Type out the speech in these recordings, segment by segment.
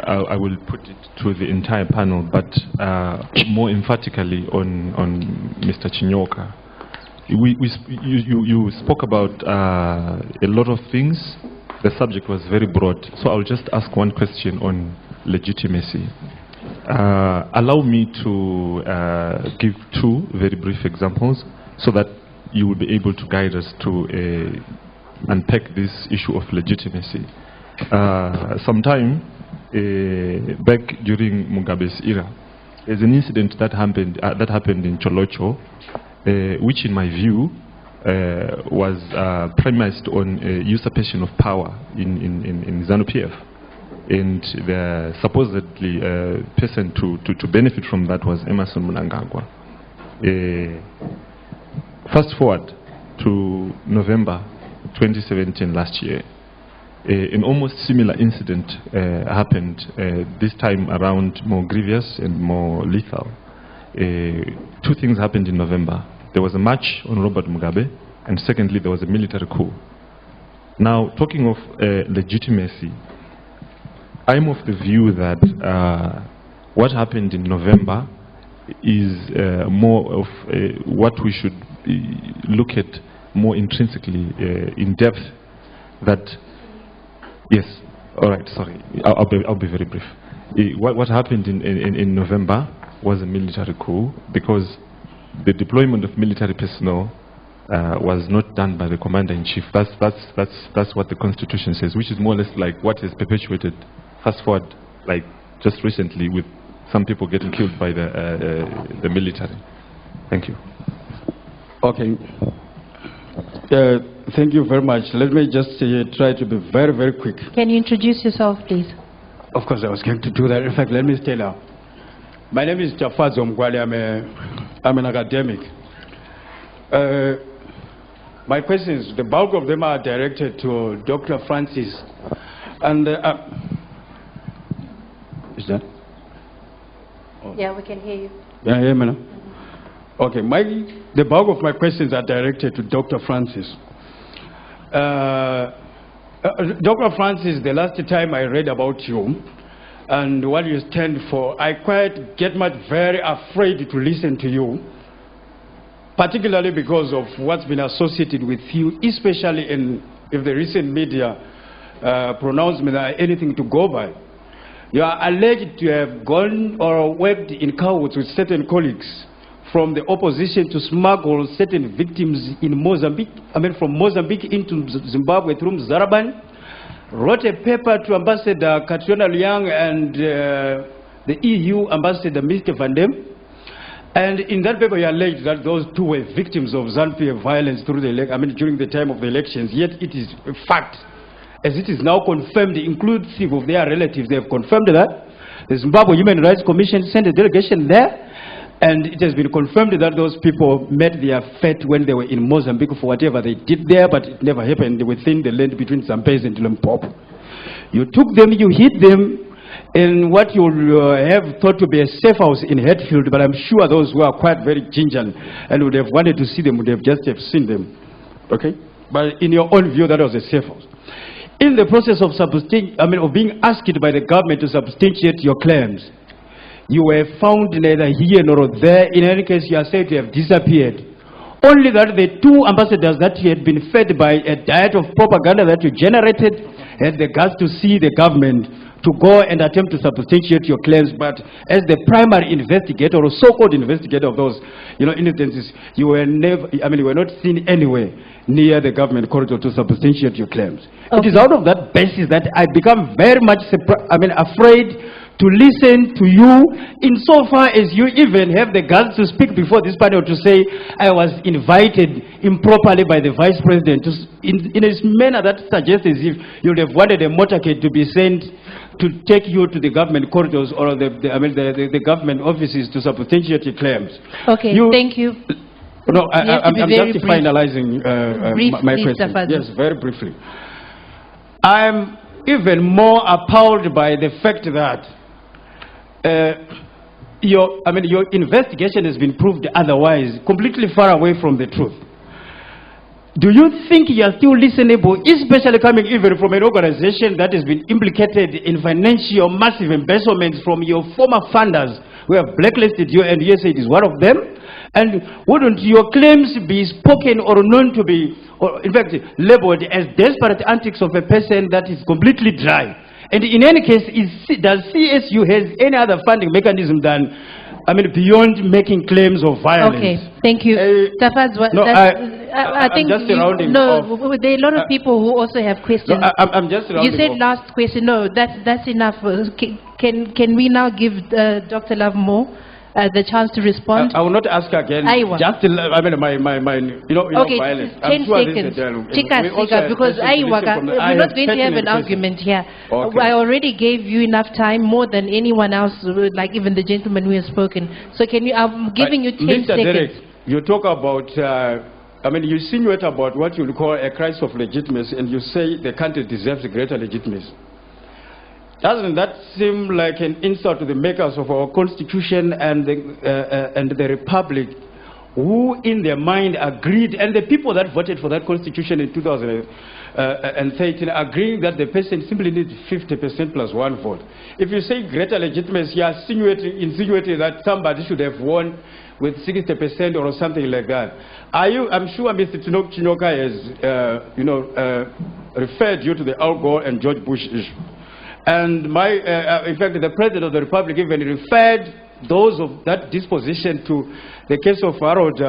I will put it to the entire panel, but more emphatically on Mr. Chinyoka. You spoke about a lot of things. The subject was very broad, so I'll just ask one question on legitimacy. Allow me to give two very brief examples so that you will be able to guide us to unpack this issue of legitimacy. Sometime back during Mugabe's era, there's an incident that happened in Cholocho, which in my view was premised on usurpation of power in ZANU-PF. And the supposedly person to benefit from that was Emerson Mnangagwa. Fast forward to November 2017 last year, an almost similar incident happened, this time around more grievous and more lethal. Two things happened in November. There was a march on Robert Mugabe, and secondly, there was a military coup. Now, talking of legitimacy, I'm of the view that what happened in November is more of what we should look at more intrinsically, in depth. That, yes, all right, sorry, I'll be very brief. What happened in November was a military coup, because the deployment of military personnel was not done by the commander-in-chief. That's what the Constitution says, which is more or less like what is perpetuated. Fast forward, like just recently, with some people getting killed by the military. Thank you. Okay. Thank you very much. Let me just try to be very, very quick. Can you introduce yourself, please? Of course, I was going to do that. In fact, let me stay now. My name is Jafazo Mgwali. I'm an academic. My questions, the bulk of them are directed to Dr. Francis. And is that? Oh. Yeah, we can hear you. Yeah, hear me now? Okay, the bulk of my questions are directed to Dr. Francis. Dr. Francis, the last time I read about you and what you stand for, I quite get very afraid to listen to you, particularly because of what's been associated with you, especially if the recent media pronouncement are anything to go by. You are alleged to have gone or worked in cahoots with certain colleagues from the opposition to smuggle certain victims in Mozambique, from Mozambique into Zimbabwe through Zaraban, wrote a paper to Ambassador Katriona Liang and the EU Ambassador Mr. Van Dem. And in that paper, you alleged that those two were victims of ZANU-PF violence through during the time of the elections. Yet it is a fact, as it is now confirmed, inclusive of their relatives. They have confirmed that. The Zimbabwe Human Rights Commission sent a delegation there, and it has been confirmed that those people met their fate when they were in Mozambique for whatever they did there, but it never happened within the land between Zambezi and Limpopo. You took them, you hid them in what you have thought to be a safe house in Hatfield, but I'm sure those who are quite very ginger and would have wanted to see them would have just seen them. Okay? But in your own view, that was a safe house. In the process of being asked by the government to substantiate your claims, you were found neither here nor there. In any case, you are said to have disappeared. Only that the two ambassadors that you had been fed by a diet of propaganda that you generated had the guts to see the government to go and attempt to substantiate your claims. But as the primary investigator or so-called investigator of those instances, you were never, you were not seen anywhere near the government corridor to substantiate your claims. Okay. It is out of that basis that I become very much afraid to listen to you, insofar as you even have the guts to speak before this panel to say, I was invited improperly by the Vice President, in a manner that suggests as if you would have wanted a motorcade to be sent to take you to the government corridors or the government offices to substantiate your claims. Okay, thank you. No, I'm just finalizing my question. Yes, very briefly. I'm even more appalled by the fact that your investigation has been proved otherwise, completely far away from the truth. do you think you are still listenable, especially coming even from an organization that has been implicated in financial massive embezzlements from your former funders who have blacklisted you, and USAID is one of them? And wouldn't your claims be spoken or known to be, or in fact, labeled as desperate antics of a person that is completely dry? And in any case, does CSU has any other funding mechanism than, I mean, beyond making claims of violence? Okay, thank you. No, I think just rounding no, off. there are a lot of people who also have questions. No, I'm just rounding You said off. last question. No, that's enough. Can we now give Dr. Love more the chance to respond? I will not ask again. Aiwa. Just, I mean, my Okay, violence. 10 seconds. Because we're not going to have an argument here. Okay. I already gave you enough time, more than anyone else, like even the gentleman who has spoken. So can you? I'm giving you 10 Mr. seconds. Derek, you talk about, I mean, you insinuate about what you call a crisis of legitimacy, and you say the country deserves greater legitimacy. Doesn't that seem like an insult to the makers of our constitution and the republic, who in their mind agreed, and the people that voted for that constitution in 2013 agreeing that the person simply needs 50% plus one vote? If you say greater legitimacy, you are insinuating that somebody should have won with 60% or something like that. I'm sure Mr. Tino Chinyoka has referred you to the Al Gore and George Bush issue. And in fact, the President of the Republic even referred those of that disposition to the case of Harold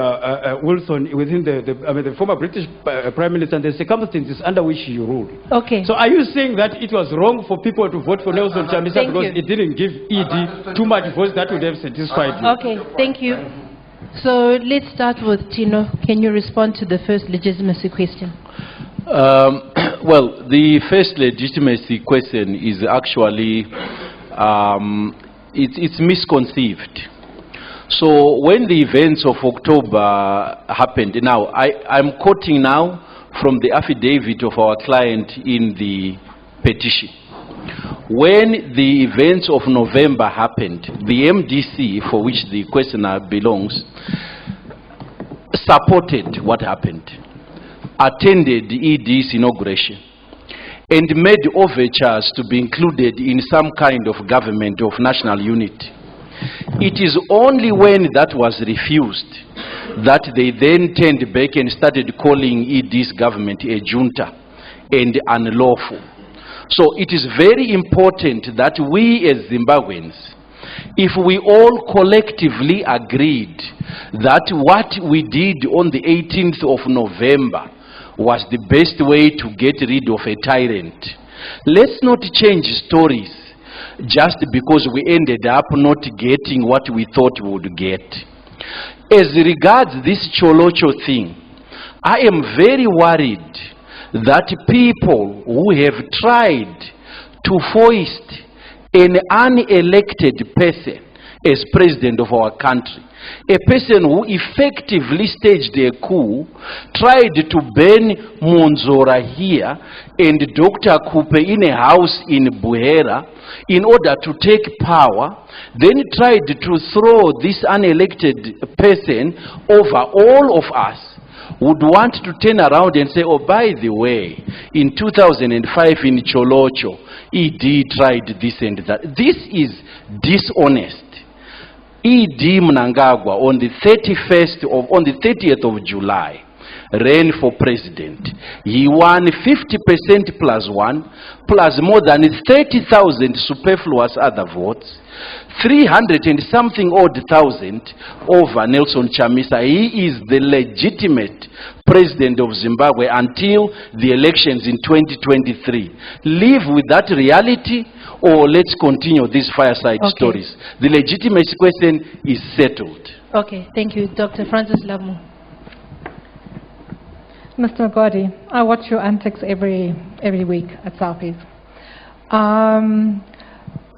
Wilson within the former British Prime Minister and the circumstances under which he ruled. Okay. So are you saying that it was wrong for people to vote for Nelson Chamisa because it didn't give ED too much votes that would have satisfied you? Okay, thank you. So let's start with Tino. Can you respond to the first legitimacy question? Well, the first legitimacy question is actually, it's misconceived. So when the events of October happened, now I'm quoting now from the affidavit of our client in the petition. When the events of November happened, the MDC, for which the questioner belongs, supported what happened, attended ED's inauguration, and made overtures to be included in some kind of government of national unity. It is only when that was refused that they then turned back and started calling ED's government a junta and unlawful. So it is very important that we as Zimbabweans, if we all collectively agreed that what we did on the 18th of November was the best way to get rid of a tyrant, let's not change stories just because we ended up not getting what we thought we would get. As regards this Cholocho thing, I am very worried that people who have tried to foist an unelected person as president of our country, a person who effectively staged a coup, tried to burn Monzora here and Dr. Kupe in a house in Buhera in order to take power, then tried to throw this unelected person over all of us, would want to turn around and say, oh, by the way, in 2005 in Cholocho, ED tried this and that. This is dishonest. ED Mnangagwa on the 30th of July ran for president. He won 50% plus one, plus more than 30,000 superfluous other votes, 300 and something odd thousand over Nelson Chamisa. He is the legitimate president of Zimbabwe until the elections in 2023. Live with that reality, or let's continue these fireside stories. The legitimacy question is settled. Okay, thank you. Dr. Francis Lamu. Mr. Ngodi, I watch your antics every week at Southeast.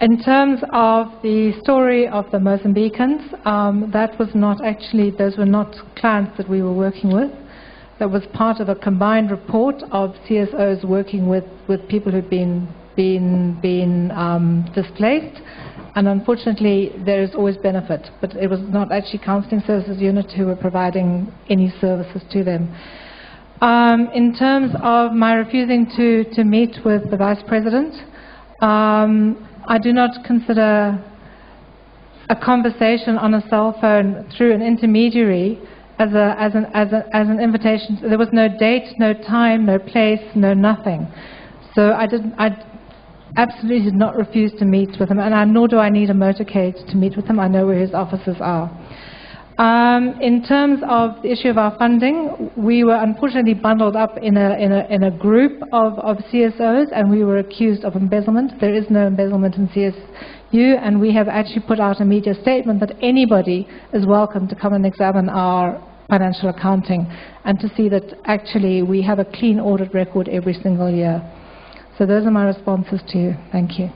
In terms of the story of the Mozambicans, that was not actually, those were not clients that we were working with. That was part of a combined report of CSOs working with people who'd been displaced, and unfortunately there is always benefit, but it was not actually counselling services unit who were providing any services to them. In terms of my refusing to meet with the Vice President, I do not consider a conversation on a cell phone through an intermediary as an invitation. There was no date, no time, no place, no nothing. So I absolutely did not refuse to meet with him, and nor do I need a motorcade to meet with him. I know where his offices are. In terms of the issue of our funding, we were unfortunately bundled up in a group of CSOs, and we were accused of embezzlement. There is no embezzlement in CSU, and we have actually put out a media statement that anybody is welcome to come and examine our financial accounting and to see that actually we have a clean audit record every single year. So those are my responses to you. Thank you.